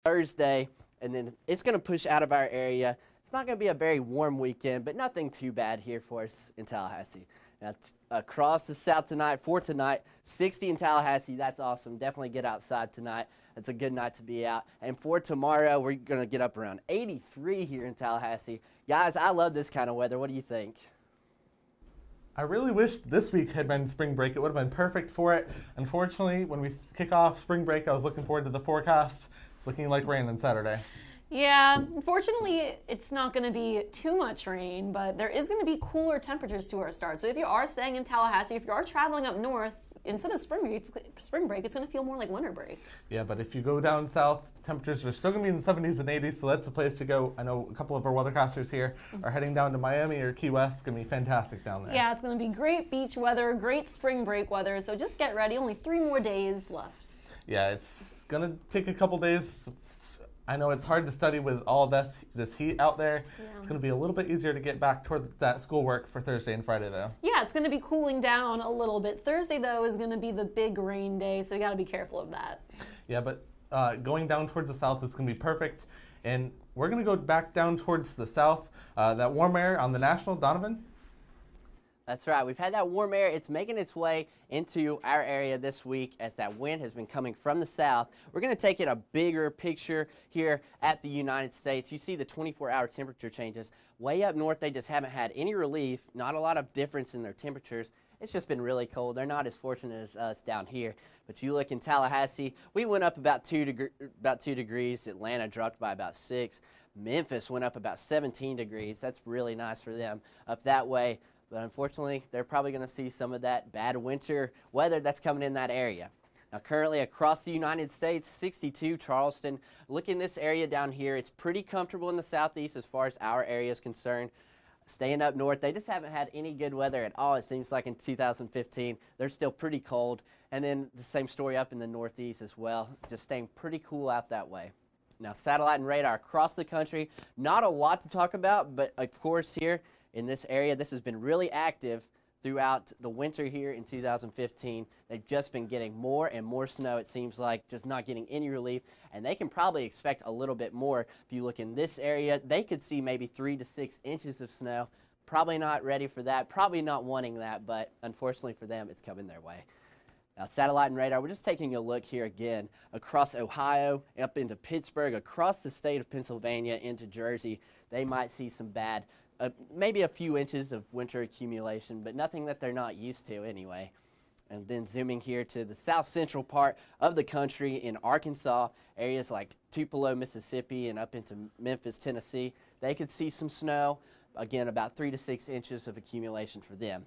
Thursday, and then it's going to push out of our area. It's not going to be a very warm weekend, but nothing too bad here for us in Tallahassee. Now, across the south tonight, for tonight, 60 in Tallahassee. That's awesome. Definitely get outside tonight. It's a good night to be out. And for tomorrow, we're going to get up around 83 here in Tallahassee. Guys, I love this kind of weather. What do you think? I really wish this week had been spring break. It would have been perfect for it. Unfortunately, when we kick off spring break, I was looking forward to the forecast. It's looking like rain on Saturday. Yeah, unfortunately, it's not going to be too much rain, but there is going to be cooler temperatures to our start. So if you are staying in Tallahassee, if you are traveling up north, instead of spring break, it's going to feel more like winter break. Yeah, but if you go down south, temperatures are still going to be in the 70s and 80s, so that's the place to go. I know a couple of our weathercasters here are heading down to Miami or Key West. It's going to be fantastic down there. Yeah, it's going to be great beach weather, great spring break weather, so just get ready. Only 3 more days left. Yeah, it's going to take a couple days. I know it's hard to study with all this heat out there. Yeah. It's going to be a little bit easier to get back toward that schoolwork for Thursday and Friday, though. Yeah, it's going to be cooling down a little bit. Thursday, though, is going to be the big rain day, so you got to be careful of that. Yeah, but going down towards the south is going to be perfect. And we're going to go back down towards the south. That warm air on the National, Donovan? That's right. We've had that warm air. It's making its way into our area this week as that wind has been coming from the south. We're going to take in a bigger picture here at the United States. You see the 24-hour temperature changes. Way up north, they just haven't had any relief, not a lot of difference in their temperatures. It's just been really cold. They're not as fortunate as us down here. But you look in Tallahassee, we went up about 2 degrees. Atlanta dropped by about 6. Memphis went up about 17 degrees. That's really nice for them up that way. But unfortunately, they're probably going to see some of that bad winter weather that's coming in that area. Now, currently across the United States, 62 Charleston. Look in this area down here. It's pretty comfortable in the southeast as far as our area is concerned. Staying up north, they just haven't had any good weather at all, it seems like, in 2015. They're still pretty cold. And then the same story up in the northeast as well, just staying pretty cool out that way. Now, satellite and radar across the country, not a lot to talk about, but of course here, in this area, this has been really active throughout the winter here in 2015. They've just been getting more and more snow, it seems like, just not getting any relief. And they can probably expect a little bit more. If you look in this area, they could see maybe 3 to 6 inches of snow. Probably not ready for that, probably not wanting that, but unfortunately for them, it's coming their way. Now, satellite and radar, we're just taking a look here again across Ohio, up into Pittsburgh, across the state of Pennsylvania, into Jersey. They might see some bad maybe a few inches of winter accumulation, but nothing that they're not used to anyway. And then zooming here to the south central part of the country in Arkansas, areas like Tupelo, Mississippi, and up into Memphis, Tennessee, they could see some snow. Again, about 3 to 6 inches of accumulation for them.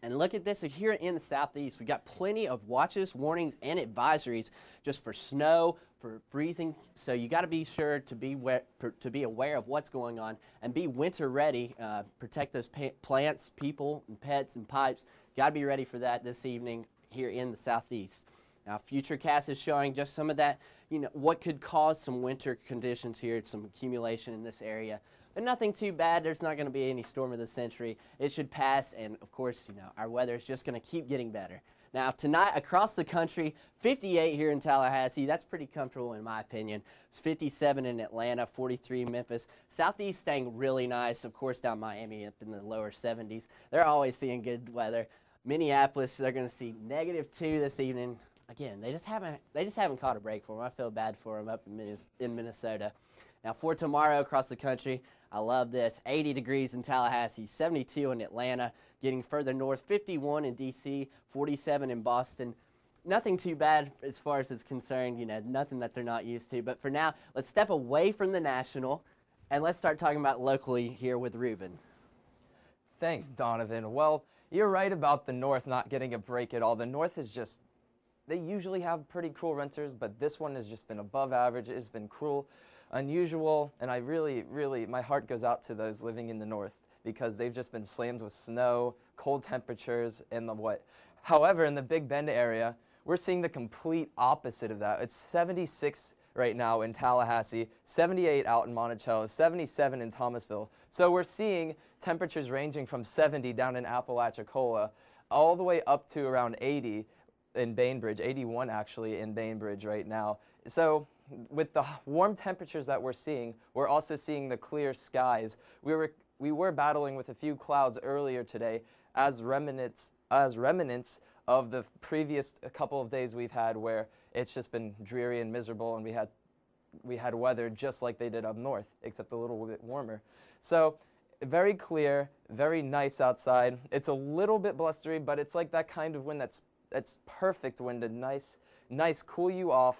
And look at this here in the southeast. We've got plenty of watches, warnings, and advisories just for snow, for freezing. So you got to be sure to be aware of what's going on and be winter ready. Protect those plants, people, and pets and pipes. Got to be ready for that this evening here in the southeast. Now, Futurecast is showing just some of that, what could cause some winter conditions here, some accumulation in this area. But nothing too bad. There's not going to be any storm of the century. It should pass, and of course, our weather is just going to keep getting better. Now, tonight across the country, 58 here in Tallahassee. That's pretty comfortable in my opinion. It's 57 in Atlanta, 43 in Memphis. Southeast staying really nice. Of course, down Miami up in the lower 70s. They're always seeing good weather. Minneapolis, they're going to see -2 this evening. Again, they just haven't caught a break for them. I feel bad for them up in Minnesota. Now, for tomorrow across the country, I love this. 80 degrees in Tallahassee, 72 in Atlanta, getting further north, 51 in D.C., 47 in Boston. Nothing too bad as far as it's concerned, nothing that they're not used to. But for now, let's step away from the national, and let's start talking about locally here with Ruben. Thanks, Donovan. Well, you're right about the north not getting a break at all. The north is just, they usually have pretty cruel winters, but this one has just been above average. It's been cruel, unusual, and I really, my heart goes out to those living in the north because they've just been slammed with snow, cold temperatures, and the what. However, in the Big Bend area, we're seeing the complete opposite of that. It's 76 right now in Tallahassee, 78 out in Monticello, 77 in Thomasville. So we're seeing temperatures ranging from 70 down in Apalachicola all the way up to around 80 in Bainbridge, 81 actually in Bainbridge right now. So with the warm temperatures that we're seeing, we're also seeing the clear skies. We were battling with a few clouds earlier today as remnants of the previous couple of days we've had where it's just been dreary and miserable, and we had weather just like they did up north, except a little bit warmer. So very clear, very nice outside. It's a little bit blustery, but it's like that kind of wind that's perfect wind, a nice cool you off,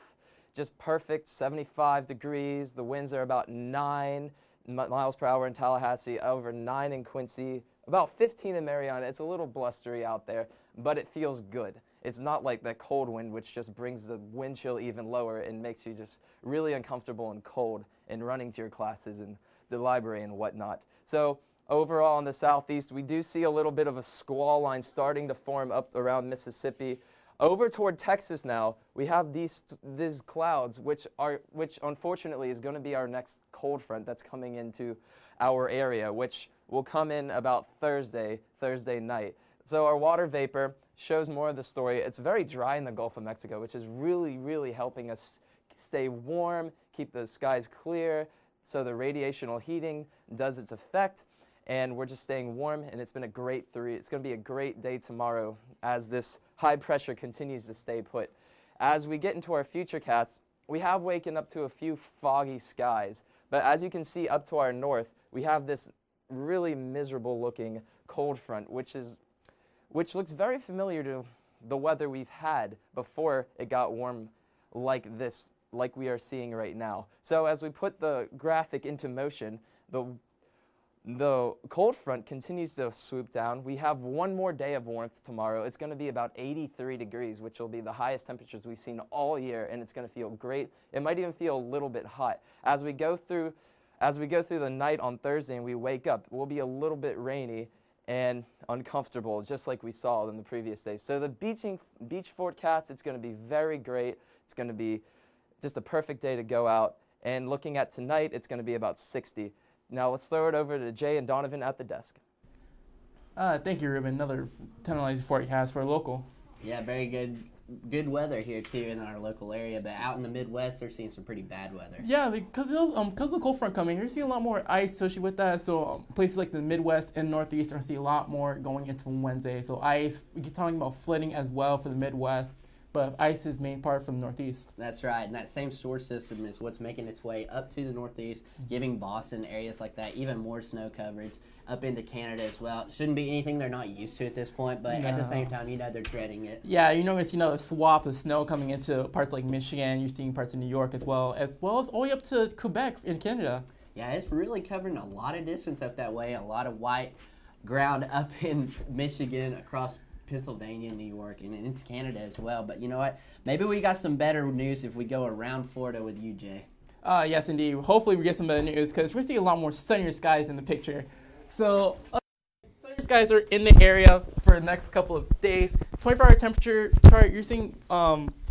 just perfect 75 degrees. The winds are about 9 miles per hour in Tallahassee, over 9 in Quincy, about 15 in Mariana. It's a little blustery out there, but it feels good. It's not like that cold wind, which just brings the wind chill even lower and makes you just really uncomfortable and cold and running to your classes and the library and whatnot. So overall in the southeast, we do see a little bit of a squall line starting to form up around Mississippi. Over toward Texas now, we have these clouds, which unfortunately is going to be our next cold front that's coming into our area, which will come in about Thursday night. So our water vapor shows more of the story. It's very dry in the Gulf of Mexico, which is really helping us stay warm, keep the skies clear, so the radiational heating does its effect, and we're just staying warm, and it's been a great it's going to be a great day tomorrow as this high pressure continues to stay put. As we get into our future casts, we have waken up to a few foggy skies, but as you can see up to our north, we have this really miserable looking cold front, which looks very familiar to the weather we've had before it got warm like this, like we are seeing right now. So as we put the graphic into motion, the cold front continues to swoop down. We have one more day of warmth tomorrow. It's going to be about 83 degrees, which will be the highest temperatures we've seen all year, and it's going to feel great. It might even feel a little bit hot. As we go through the night on Thursday and we wake up, we'll be a little bit rainy and uncomfortable, just like we saw in the previous days. So the beach forecast, it's going to be very great. It's going to be just a perfect day to go out. And looking at tonight, it's going to be about 60. Now let's throw it over to Jay and Donovan at the desk. Thank you, Ruben. Another 10 forecast for local. Yeah, very good weather here too in our local area, but out in the Midwest they're seeing some pretty bad weather. Yeah, because of the cold front coming, you're seeing a lot more ice associated with that. So places like the Midwest and Northeast are going to see a lot more going into Wednesday. So ice, we're talking about flooding as well for the Midwest, but ice is main part from the Northeast. That's right, and that same storage system is what's making its way up to the Northeast, giving Boston, areas like that, even more snow coverage up into Canada as well. It shouldn't be anything they're not used to at this point, but at the same time, they're dreading it. Yeah, it's a swap of snow coming into parts like Michigan. You're seeing parts of New York as well as all the way up to Quebec in Canada. Yeah, it's really covering a lot of distance up that way, a lot of white ground up in Michigan, across Pennsylvania, New York, and into Canada as well. But you know what? Maybe we got some better news if we go around Florida with you, Jay. Yes, indeed. Hopefully we get some better news because we're seeing a lot more sunnier skies in the picture. So sunnier skies are in the area for the next couple of days. 24-hour temperature chart, you're seeing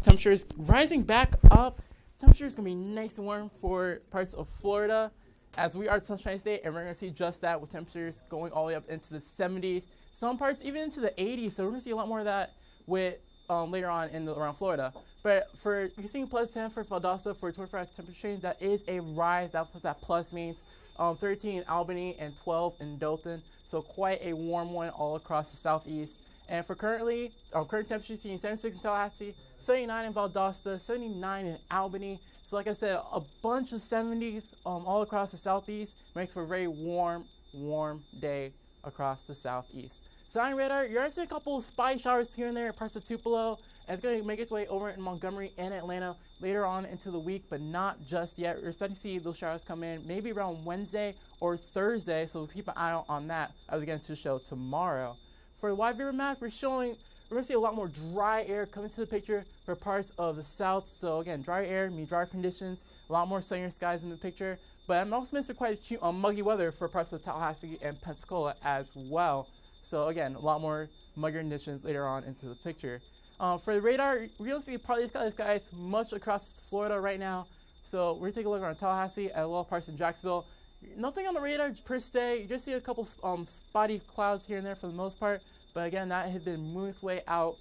temperatures rising back up. Temperature is going to be nice and warm for parts of Florida as we are Sunshine State, and we're going to see just that with temperatures going all the way up into the 70s. Some parts even into the 80s, so we're going to see a lot more of that with later on around Florida. But you're seeing plus 10 for Valdosta for 24-hour temperature change. That is a rise. That's what that plus means. 13 in Albany and 12 in Dothan. So quite a warm one all across the southeast. And for current temperature, seeing 76 in Tallahassee, 79 in Valdosta, 79 in Albany. So like I said, a bunch of 70s all across the southeast makes for a very warm day across the southeast. Sign radar, you're going to see a couple of spotty showers here and there in parts of Tupelo, and it's going to make its way over in Montgomery and Atlanta later on into the week, but not just yet. We're expecting to see those showers come in maybe around Wednesday or Thursday, so keep an eye out on that as we get into the show tomorrow. For the wide view map, we're going to see a lot more dry air coming to the picture for parts of the south. So again, dry air means drier conditions, a lot more sunnier skies in the picture, but I'm also missing quite cute muggy weather for parts of Tallahassee and Pensacola as well. So again, a lot more muggy conditions later on into the picture. For the radar, we don't see partly skies much across Florida right now. So we're going to take a look around Tallahassee and a lot of parts in Jacksonville. Nothing on the radar per se. You just see a couple spotty clouds here and there for the most part. But again, that has been moving its way out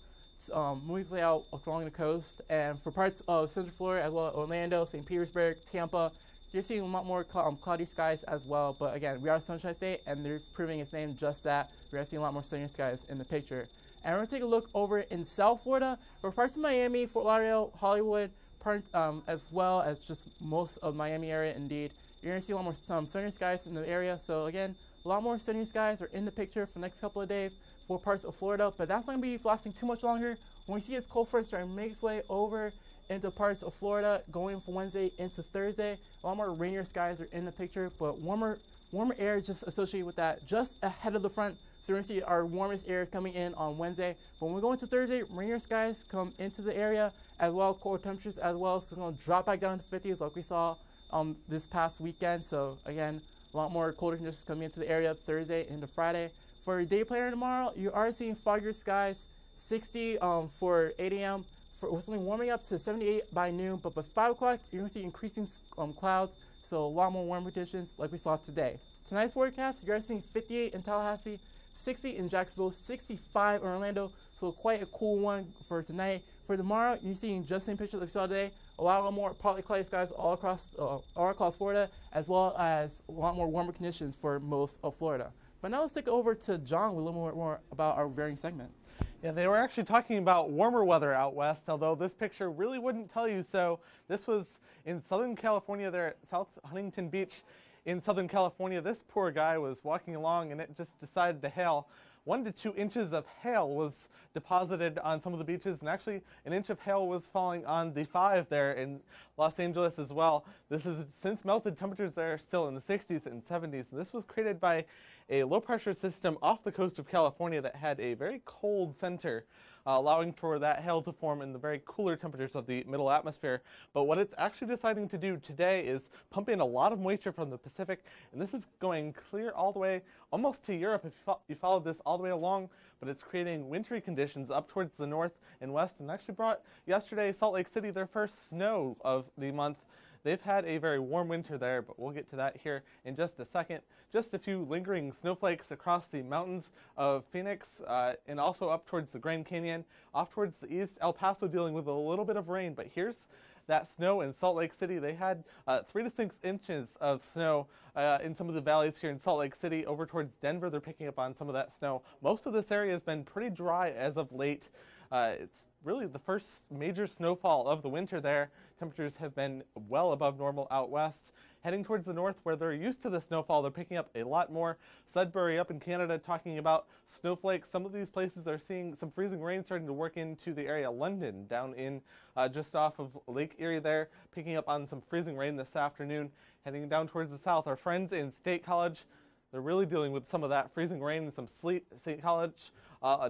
moving way out along the coast. And for parts of Central Florida, as well as Orlando, St. Petersburg, Tampa, you're seeing a lot more cloudy skies as well. But again, we are a sunshine state, and they're proving its name just that. We are seeing a lot more sunny skies in the picture. And we're going to take a look over in South Florida, for parts of Miami, Fort Lauderdale, Hollywood, as well as just most of Miami area indeed. You're going to see a lot more sunny skies in the area. So again, a lot more sunny skies are in the picture for the next couple of days for parts of Florida, but that's not going to be lasting too much longer. When we see this cold front starting to make its way over into parts of Florida, going from Wednesday into Thursday, a lot more rainier skies are in the picture, but warmer air is just associated with that just ahead of the front. So we're going to see our warmest air coming in on Wednesday. But when we go into Thursday, rainier skies come into the area, as well as cold temperatures as well. So it's going to drop back down to 50s like we saw this past weekend. So again, a lot more colder conditions coming into the area Thursday into Friday. For your day planner tomorrow, you are seeing foggier skies, 60 for 8 a.m. With something warming up to 78 by noon. But by 5 o'clock, you're going to see increasing clouds. So a lot more warm conditions like we saw today. Tonight's forecast, you're seeing 58 in Tallahassee, 60 in Jacksonville, 65 in Orlando. So quite a cool one for tonight. For tomorrow, you're seeing just the same picture that we saw today. A lot more partly cloudy skies all across Florida, as well as a lot more warmer conditions for most of Florida. But now let's take it over to John with a little more about our varying segment. Yeah, they were actually talking about warmer weather out west, although this picture really wouldn't tell you so. This was in Southern California there at South Huntington Beach in Southern California. This poor guy was walking along and it just decided to hail. 1 to 2 inches of hail was deposited on some of the beaches, and actually an inch of hail was falling on the 5 there in Los Angeles as well. This has since melted. Temperatures there are still in the 60s and 70s. And this was created by a low pressure system off the coast of California that had a very cold center, allowing for that hail to form in the very cooler temperatures of the middle atmosphere. But what it's actually deciding to do today is pump in a lot of moisture from the Pacific, and this is going clear all the way almost to Europe if you followed this all the way along. But it's creating wintry conditions up towards the north and west, and actually brought yesterday Salt Lake City their first snow of the month. They've had a very warm winter there, but we'll get to that here in just a second. Just a few lingering snowflakes across the mountains of Phoenix and also up towards the Grand Canyon. Off towards the east, El Paso dealing with a little bit of rain, but here's that snow in Salt Lake City. They had 3 to 6 inches of snow in some of the valleys here in Salt Lake City. Over towards Denver, they're picking up on some of that snow. Most of this area has been pretty dry as of late. It's really the first major snowfall of the winter there. Temperatures have been well above normal out west. Heading towards the north where they're used to the snowfall, they're picking up a lot more. Sudbury up in Canada talking about snowflakes. Some of these places are seeing some freezing rain starting to work into the area. London down in just off of Lake Erie there, picking up on some freezing rain this afternoon. Heading down towards the south, our friends in State College, they're really dealing with some of that freezing rain and some sleet. State College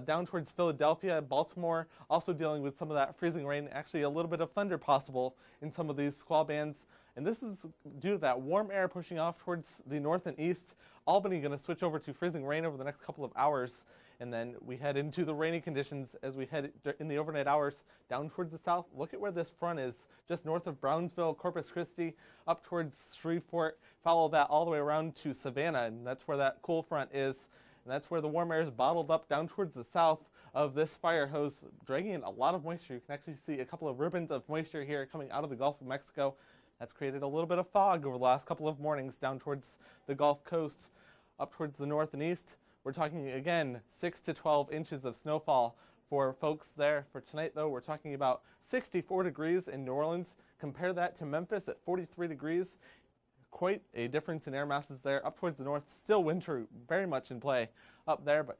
down towards Philadelphia, Baltimore, also dealing with some of that freezing rain. Actually, a little bit of thunder possible in some of these squall bands. And this is due to that warm air pushing off towards the north and east. Albany going to switch over to freezing rain over the next couple of hours. And then we head into the rainy conditions as we head in the overnight hours down towards the south. Look at where this front is, just north of Brownsville, Corpus Christi, up towards Shreveport. Follow that all the way around to Savannah, and that's where that cool front is. And that's where the warm air is bottled up down towards the south of this fire hose, dragging in a lot of moisture. You can actually see a couple of ribbons of moisture here coming out of the Gulf of Mexico. That's created a little bit of fog over the last couple of mornings down towards the Gulf Coast. Up towards the north and east, we're talking again 6 to 12 inches of snowfall for folks there. For tonight though, we're talking about 64 degrees in New Orleans. Compare that to Memphis at 43 degrees. Quite a difference in air masses there. Up towards the north, still winter very much in play up there, but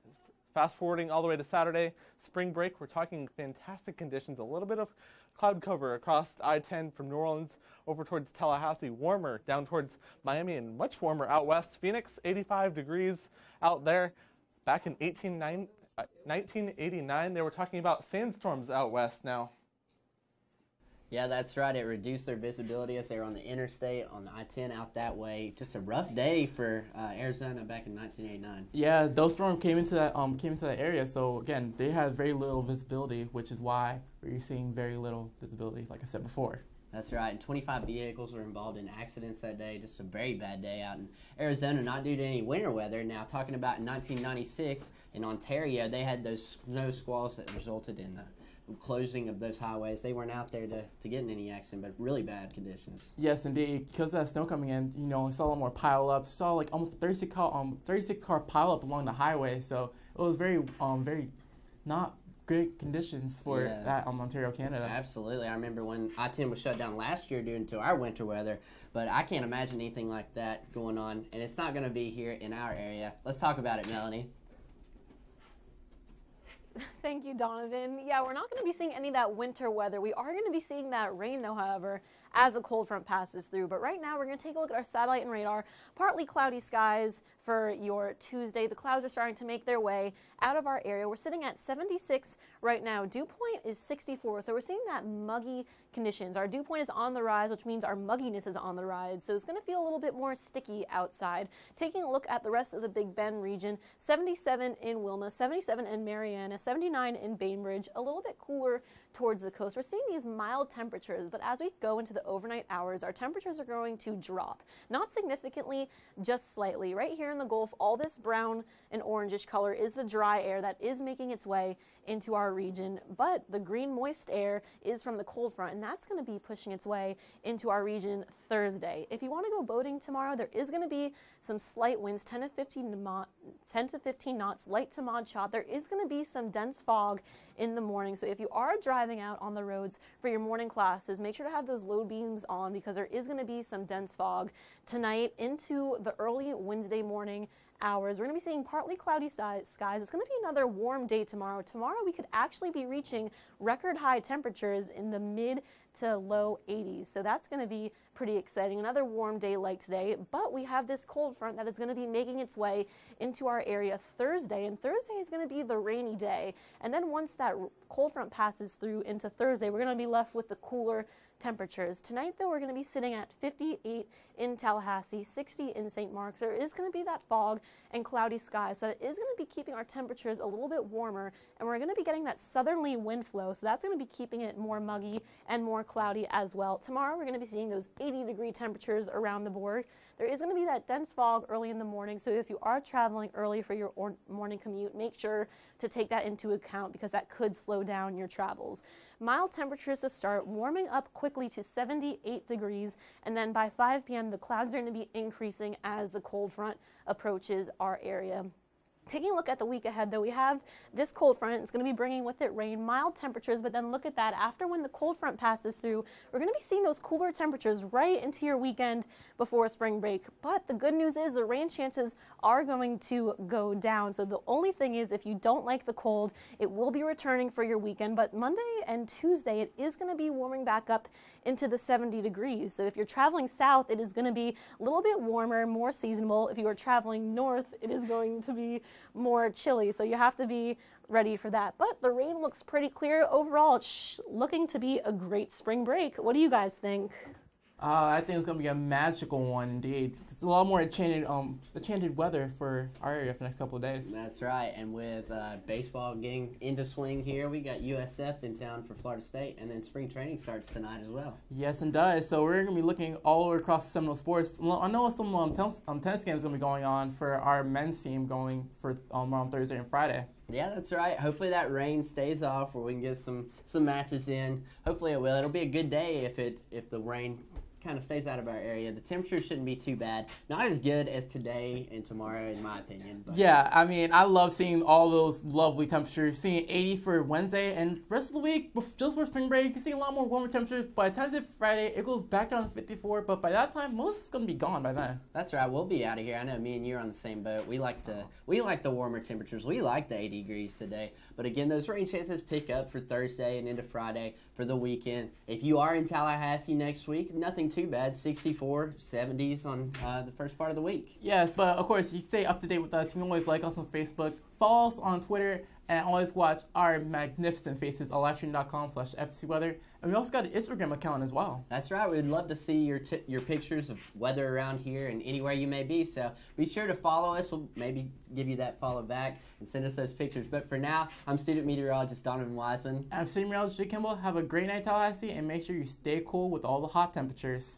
fast forwarding all the way to Saturday, spring break, we're talking fantastic conditions. A little bit of cloud cover across I-10 from New Orleans over towards Tallahassee, warmer down towards Miami, and much warmer out west. Phoenix, 85 degrees out there. Back in 1989, they were talking about sandstorms out west now. Yeah, that's right. It reduced their visibility as they were on the interstate, on the I-10 out that way. Just a rough day for Arizona back in 1989. Yeah, those storms came into that area. So again, they had very little visibility, which is why we're seeing very little visibility, like I said before. That's right. And 25 vehicles were involved in accidents that day. Just a very bad day out in Arizona, not due to any winter weather. Now, talking about in 1996 in Ontario, they had those snow squalls that resulted in closing of those highways. They weren't out there to get in any accident, but really bad conditions. Yes, indeed. Because of that snow coming in, you know, we saw a lot more pile-ups. Saw like almost 36 car pile-up along the highway. So it was very not good conditions for that Ontario, Canada. Absolutely. I remember when I-10 was shut down last year due to our winter weather, but I can't imagine anything like that going on, and it's not going to be here in our area. Let's talk about it, Melanie. Thank you, Donovan. Yeah, we're not going to be seeing any of that winter weather. We are going to be seeing that rain, though, however, as a cold front passes through. But right now, we're going to take a look at our satellite and radar. Partly cloudy skies for your Tuesday. The clouds are starting to make their way out of our area. We're sitting at 76 right now. Dew point is 64, so we're seeing that muggy conditions. Our dew point is on the rise, which means our mugginess is on the rise, so it's going to feel a little bit more sticky outside. Taking a look at the rest of the Big Bend region, 77 in Wilma, 77 in Mariana, 79 in Bainbridge, a little bit cooler towards the coast. We're seeing these mild temperatures, but as we go into the overnight hours, our temperatures are going to drop. Not significantly, just slightly. Right here in the Gulf, all this brown and orangish color is the dry air that is making its way into our region, but the green moist air is from the cold front, and that's going to be pushing its way into our region Thursday. If you want to go boating tomorrow, there is going to be some slight winds, 10 to 15 knots, light to mod chop. There is going to be some dense fog in the morning, so if you are driving out on the roads for your morning classes, make sure to have those low beams on because there is going to be some dense fog tonight into the early Wednesday morning hours. We're going to be seeing partly cloudy skies. It's going to be another warm day tomorrow. Tomorrow we could actually be reaching record high temperatures in the mid to low 80s. So that's going to be pretty exciting. Another warm day like today, but we have this cold front that is going to be making its way into our area Thursday, and Thursday is going to be the rainy day. And then once that cold front passes through into Thursday, we're going to be left with the cooler temperatures. Tonight, though, we're going to be sitting at 58 in Tallahassee, 60 in St. Mark's. There is going to be that fog and cloudy skies, so it is going to be keeping our temperatures a little bit warmer, and we're going to be getting that southerly wind flow, so that's going to be keeping it more muggy and more cloudy as well. Tomorrow, we're going to be seeing those 80-degree temperatures around the board. There is going to be that dense fog early in the morning, so if you are traveling early for your morning commute, make sure to take that into account because that could slow down your travels. Mild temperatures to start, warming up quickly to 78 degrees, and then by 5 p.m. the clouds are going to be increasing as the cold front approaches our area. Taking a look at the week ahead, though, we have this cold front. It's going to be bringing with it rain, mild temperatures, but then look at that. After when the cold front passes through, we're going to be seeing those cooler temperatures right into your weekend before spring break. But the good news is the rain chances are going to go down. So the only thing is if you don't like the cold, it will be returning for your weekend. But Monday and Tuesday, it is going to be warming back up into the 70 degrees. So if you're traveling south, it is going to be a little bit warmer, more seasonable. If you are traveling north, it is going to be more chilly, so you have to be ready for that. But the rain looks pretty clear overall. It's looking to be a great spring break. What do you guys think? I think it's going to be a magical one indeed. It's a lot more enchanted weather for our area for the next couple of days. That's right, and with baseball getting into swing here, we got USF in town for Florida State, and then spring training starts tonight as well. Yes, it does. So we're going to be looking all over across Seminole sports. I know some tennis games going to be going on for our men's team going for on Thursday and Friday. Yeah, that's right. Hopefully that rain stays off where we can get some matches in. Hopefully it will. It'll be a good day if the rain kind of stays out of our area. The temperature shouldn't be too bad. Not as good as today and tomorrow, in my opinion. But yeah, I mean, I love seeing all those lovely temperatures. Seeing 80 for Wednesday and rest of the week, just for spring break, you can see a lot more warmer temperatures. By the time it's Friday, it goes back down to 54, but by that time, most is going to be gone by then. That's right. We'll be out of here. I know me and you are on the same boat. We like the warmer temperatures. We like the 80 degrees today. But again, those rain chances pick up for Thursday and into Friday for the weekend. If you are in Tallahassee next week, nothing too bad. 64, 70s on the first part of the week. Yes, but of course, you stay up to date with us. You can always like us on Facebook, follow us on Twitter, and always watch our magnificent faces on livestream.com/FSU Weather. And we also got an Instagram account as well. That's right. We'd love to see your pictures of weather around here and anywhere you may be. So be sure to follow us. We'll maybe give you that follow back and send us those pictures. But for now, I'm student meteorologist Donovan Wiseman. I'm student meteorologist Jake Kimball. Have a great night, Tallahassee, and make sure you stay cool with all the hot temperatures.